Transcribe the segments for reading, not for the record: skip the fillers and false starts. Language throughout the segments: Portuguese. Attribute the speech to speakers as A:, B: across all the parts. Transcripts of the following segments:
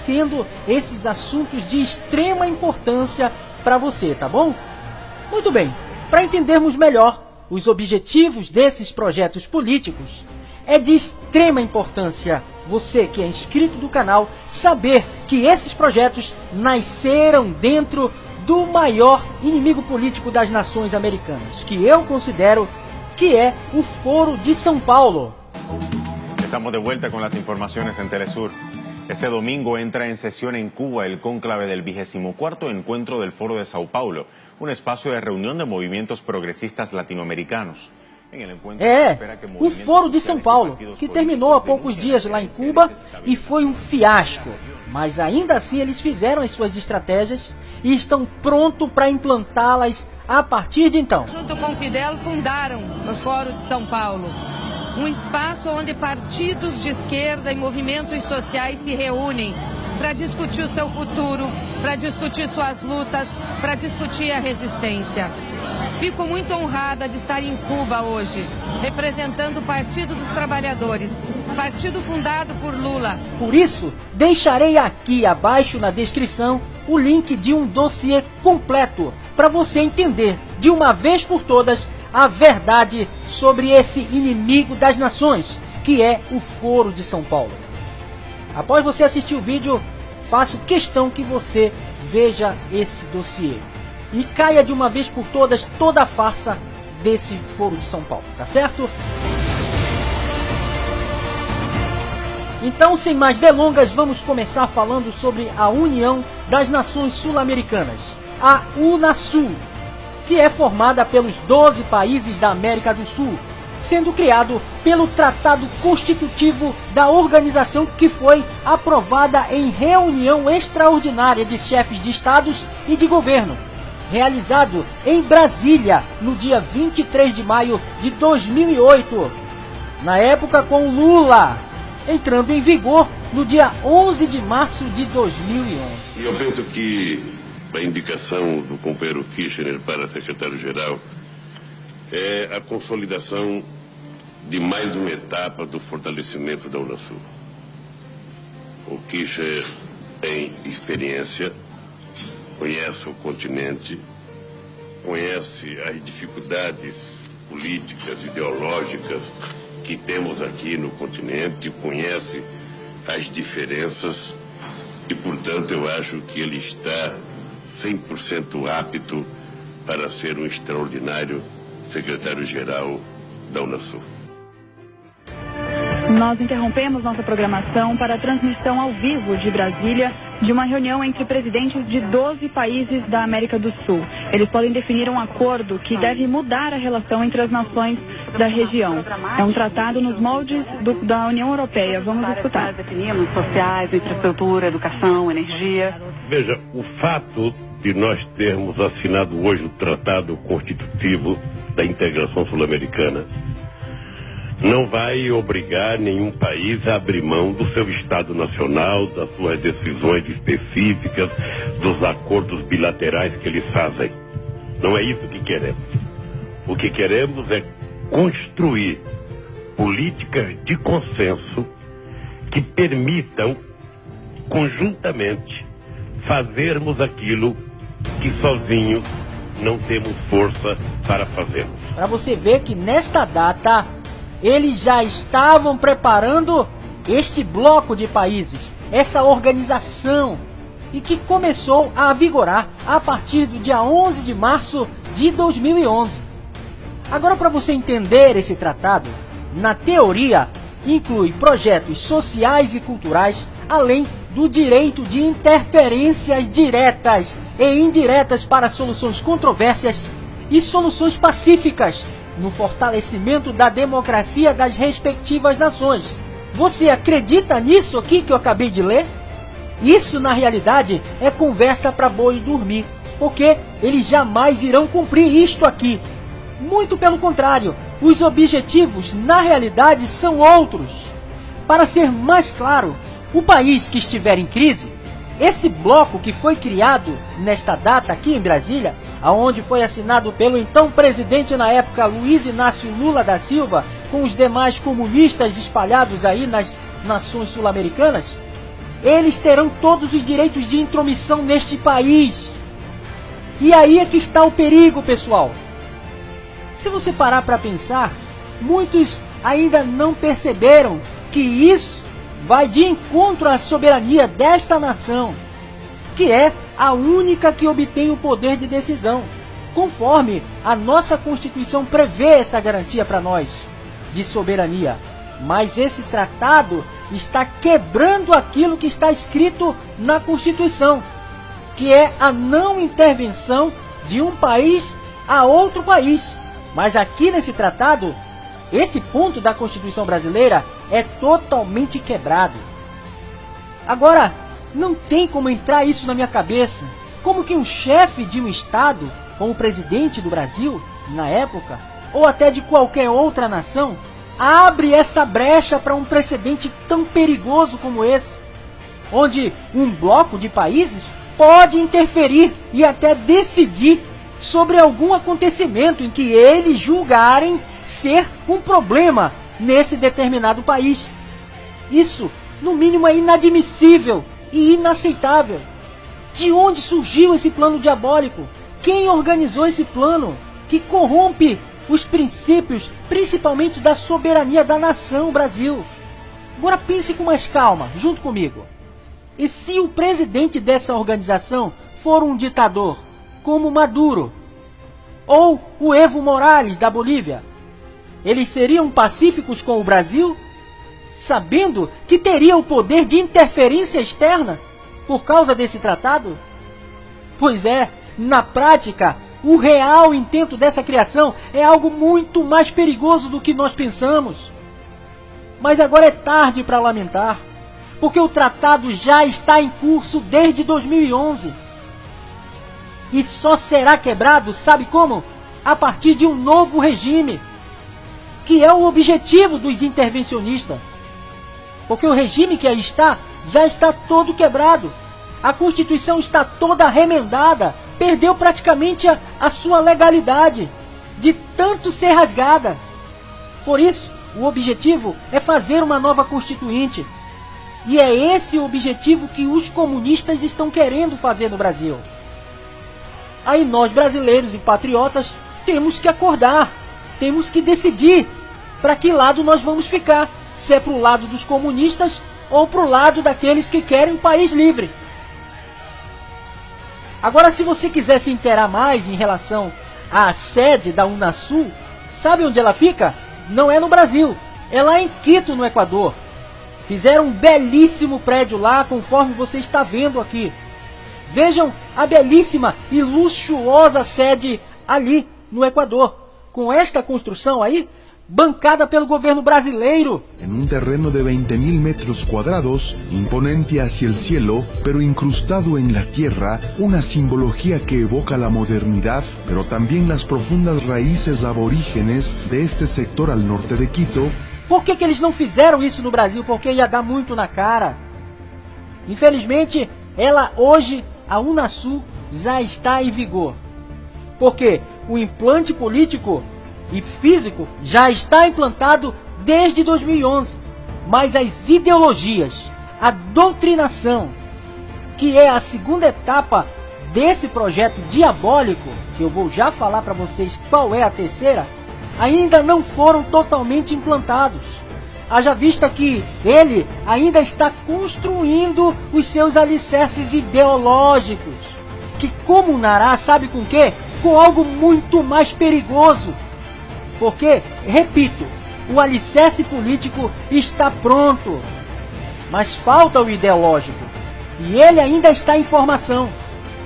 A: esclarecendo esses assuntos de extrema importância para você, tá bom? Muito bem, para entendermos melhor os objetivos desses projetos políticos, é de extrema importância você que é inscrito do canal saber que esses projetos nasceram dentro do maior inimigo político das nações americanas, que eu considero que é o Foro de São Paulo.
B: Estamos de vuelta con las informaciones en Telesur. Este domingo entra en sesión en Cuba el cónclave del 24º encuentro del Foro de Sao Paulo, un espacio de reunión de movimientos progresistas latino-americanos.
A: O Foro de São Paulo, que terminou há poucos dias lá em Cuba e foi um fiasco. Mas ainda assim eles fizeram as suas estratégias e estão prontos para implantá-las a partir de então.
C: Junto com Fidel fundaram o Foro de São Paulo, um espaço onde partidos de esquerda e movimentos sociais se reúnem para discutir o seu futuro, para discutir suas lutas, para discutir a resistência. Fico muito honrada de estar em Cuba hoje, representando o Partido dos Trabalhadores, partido fundado por Lula.
A: Por isso, deixarei aqui abaixo na descrição o link de um dossiê completo para você entender de uma vez por todas a verdade sobre esse inimigo das nações, que é o Foro de São Paulo. Após você assistir o vídeo, faço questão que você veja esse dossiê e caia de uma vez por todas toda a farsa desse Foro de São Paulo, tá certo? Então, sem mais delongas, vamos começar falando sobre a União das Nações Sul-Americanas, a UNASUL, que é formada pelos 12 países da América do Sul, sendo criado pelo Tratado Constitutivo da organização, que foi aprovada em reunião extraordinária de chefes de estados e de governo, realizado em Brasília no dia 23 de maio de 2008, na época com Lula, entrando em vigor no dia 11 de março de 2011.
D: Eu penso que a indicação do companheiro Kirchner para secretário-geral é a consolidação de mais uma etapa do fortalecimento da Unasul. O Kirchner tem experiência, conhece o continente, conhece as dificuldades políticas, ideológicas que temos aqui no continente, conhece as diferenças e, portanto, eu acho que ele está 100% apto para ser um extraordinário secretário-geral da Unasul.
E: Nós interrompemos nossa programação para a transmissão ao vivo de Brasília de uma reunião entre presidentes de 12 países da América do Sul. Eles podem definir um acordo que deve mudar a relação entre as nações da região. É um tratado nos moldes da União Europeia. Vamos escutar.
F: Definimos sociais, infraestrutura, educação, energia.
D: Veja, o fato de nós termos assinado hoje o Tratado Constitutivo da Integração Sul-Americana não vai obrigar nenhum país a abrir mão do seu Estado Nacional, das suas decisões específicas, dos acordos bilaterais que eles fazem. Não é isso que queremos. O que queremos é construir políticas de consenso que permitam, conjuntamente, fazermos aquilo que sozinhos não temos força para fazermos.
A: Para você ver que nesta data eles já estavam preparando este bloco de países, essa organização, e que começou a vigorar a partir do dia 11 de março de 2011. Agora, para você entender esse tratado, na teoria, inclui projetos sociais e culturais, além do direito de interferências diretas e indiretas para soluções controversas e soluções pacíficas no fortalecimento da democracia das respectivas nações. Você acredita nisso aqui que eu acabei de ler? Isso, na realidade, é conversa para boi dormir, porque eles jamais irão cumprir isto aqui. Muito pelo contrário, os objetivos, na realidade, são outros. Para ser mais claro, o país que estiver em crise, esse bloco que foi criado nesta data aqui em Brasília, aonde foi assinado pelo então presidente na época, Luiz Inácio Lula da Silva, com os demais comunistas espalhados aí nas nações sul-americanas, eles terão todos os direitos de intromissão neste país. E aí é que está o perigo, pessoal. Se você parar para pensar, muitos ainda não perceberam que isso vai de encontro à soberania desta nação, que é a única que obtém o poder de decisão, conforme a nossa Constituição prevê essa garantia para nós de soberania. Mas esse tratado está quebrando aquilo que está escrito na Constituição, que é a não intervenção de um país a outro país. Mas aqui nesse tratado, esse ponto da Constituição brasileira é totalmente quebrado. Agora, não tem como entrar isso na minha cabeça. Como que um chefe de um estado, como o presidente do Brasil, na época, ou até de qualquer outra nação, abre essa brecha para um precedente tão perigoso como esse, onde um bloco de países pode interferir e até decidir sobre algum acontecimento em que eles julgarem ser um problema nesse determinado país. Isso, no mínimo, é inadmissível e inaceitável. De onde surgiu esse plano diabólico? Quem organizou esse plano que corrompe os princípios, principalmente da soberania da nação Brasil? Agora pense com mais calma, junto comigo. E se o presidente dessa organização for um ditador, como Maduro, ou o Evo Morales da Bolívia, eles seriam pacíficos com o Brasil, sabendo que teria o poder de interferência externa por causa desse tratado? Pois é, na prática, o real intento dessa criação é algo muito mais perigoso do que nós pensamos. Mas agora é tarde para lamentar, porque o tratado já está em curso desde 2011. E só será quebrado, sabe como? A partir de um novo regime, que é o objetivo dos intervencionistas. Porque o regime que aí está, já está todo quebrado. A Constituição está toda remendada, perdeu praticamente a sua legalidade, de tanto ser rasgada. Por isso, o objetivo é fazer uma nova Constituinte. E é esse o objetivo que os comunistas estão querendo fazer no Brasil. Aí nós, brasileiros e patriotas, temos que acordar, temos que decidir para que lado nós vamos ficar, se é para o lado dos comunistas ou para o lado daqueles que querem um país livre. Agora, se você quiser se inteirar mais em relação à sede da Unasul, sabe onde ela fica? Não é no Brasil, é lá em Quito, no Equador. Fizeram um belíssimo prédio lá, conforme você está vendo aqui. Vejam a belíssima e luxuosa sede ali no Equador, com esta construção aí, bancada pelo governo brasileiro.
G: En un terreno de 20.000 metros cuadrados, imponente hacia el cielo, pero incrustado en la tierra, una simbología que evoca la modernidad, pero también las profundas raíces aborígenes de este sector al norte de Quito.
A: Por que eles não fizeram isso no Brasil? Porque ia dar muito na cara. Infelizmente, ela hoje, a Unasul, já está em vigor. Porque o implante político e físico já está implantado desde 2011. Mas as ideologias, a doutrinação, que é a segunda etapa desse projeto diabólico, que eu vou já falar para vocês qual é a terceira, ainda não foram totalmente implantados. Haja vista que ele ainda está construindo os seus alicerces ideológicos, que comunará, sabe com quê? Com algo muito mais perigoso. Porque, repito, o alicerce político está pronto, mas falta o ideológico, e ele ainda está em formação.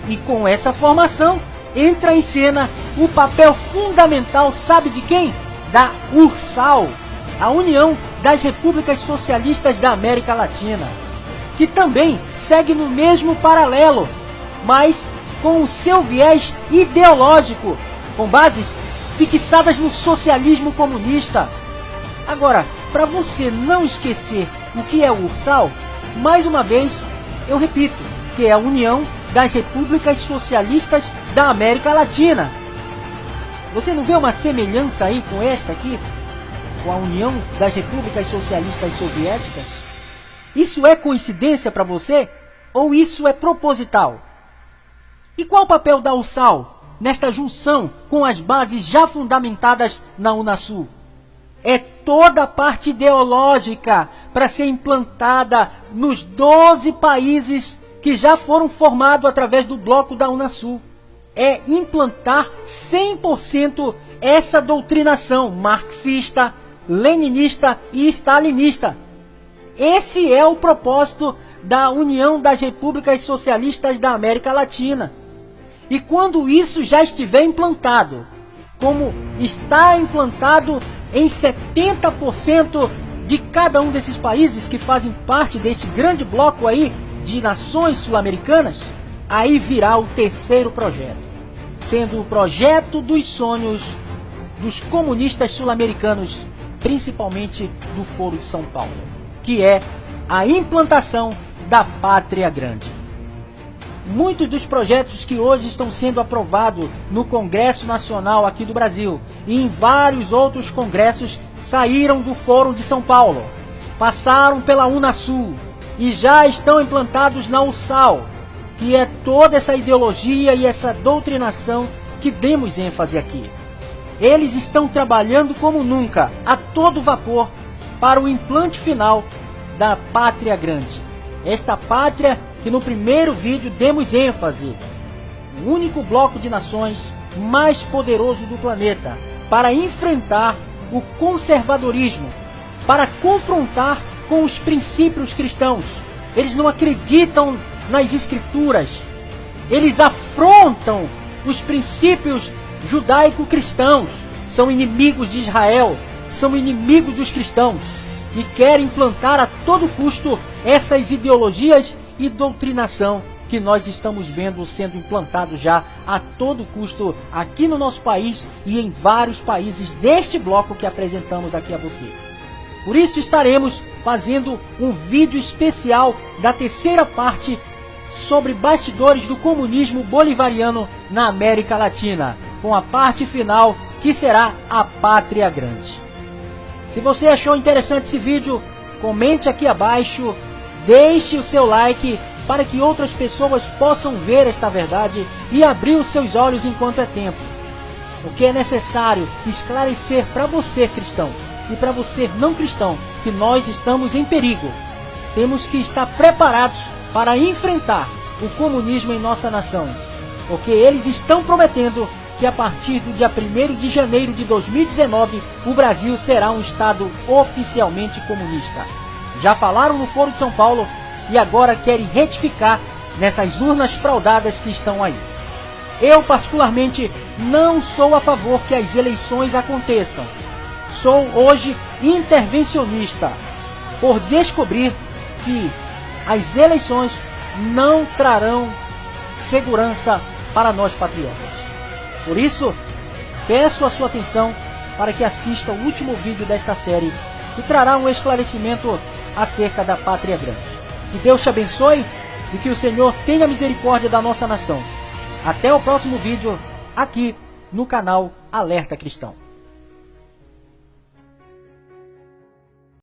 A: E com essa formação entra em cena o papel fundamental, sabe de quem? Da URSAL, a União das Repúblicas Socialistas da América Latina, que também segue no mesmo paralelo, mas com o seu viés ideológico, com bases fixadas no socialismo comunista. Agora, para você não esquecer o que é o URSAL, mais uma vez, eu repito, que é a União das Repúblicas Socialistas da América Latina. Você não vê uma semelhança aí com esta aqui? Com a União das Repúblicas Socialistas Soviéticas? Isso é coincidência para você? Ou isso é proposital? E qual o papel da USAL nesta junção com as bases já fundamentadas na Unasul? É toda a parte ideológica para ser implantada nos 12 países que já foram formados através do bloco da Unasul. É implantar 100% essa doutrinação marxista, leninista e stalinista. Esse é o propósito da União das Repúblicas Socialistas da América Latina. E quando isso já estiver implantado, como está implantado em 70% de cada um desses países que fazem parte desse grande bloco aí de nações sul-americanas, aí virá o terceiro projeto, sendo o projeto dos sonhos dos comunistas sul-americanos, principalmente do Foro de São Paulo, que é a implantação da Pátria Grande. Muitos dos projetos que hoje estão sendo aprovados no Congresso Nacional aqui do Brasil e em vários outros congressos saíram do Fórum de São Paulo, passaram pela Unasul e já estão implantados na USAL, que é toda essa ideologia e essa doutrinação que demos ênfase aqui. Eles estão trabalhando como nunca, a todo vapor, para o implante final da Pátria Grande. Esta pátria que no primeiro vídeo demos ênfase, o único bloco de nações mais poderoso do planeta, para enfrentar o conservadorismo, para confrontar com os princípios cristãos. Eles não acreditam nas escrituras, eles afrontam os princípios judaico-cristãos, são inimigos de Israel, são inimigos dos cristãos e querem implantar a todo custo essas ideologias e doutrinação que nós estamos vendo sendo implantado já a todo custo aqui no nosso país e em vários países deste bloco que apresentamos aqui a você. Por isso estaremos fazendo um vídeo especial da terceira parte sobre bastidores do comunismo bolivariano na América Latina, com a parte final que será a Pátria Grande. Se você achou interessante esse vídeo, comente aqui abaixo, deixe o seu like para que outras pessoas possam ver esta verdade e abrir os seus olhos enquanto é tempo. O que é necessário esclarecer para você cristão e para você não cristão, que nós estamos em perigo. Temos que estar preparados para enfrentar o comunismo em nossa nação, porque eles estão prometendo que a partir do dia 1º de janeiro de 2019, o Brasil será um estado oficialmente comunista. Já falaram no Foro de São Paulo e agora querem retificar nessas urnas fraudadas que estão aí. Eu particularmente não sou a favor que as eleições aconteçam. Sou hoje intervencionista, por descobrir que as eleições não trarão segurança para nós patriotas. Por isso, peço a sua atenção para que assista o último vídeo desta série, que trará um esclarecimento acerca da Pátria Grande. Que Deus te abençoe e que o Senhor tenha misericórdia da nossa nação. Até o próximo vídeo, aqui no canal Alerta Cristão.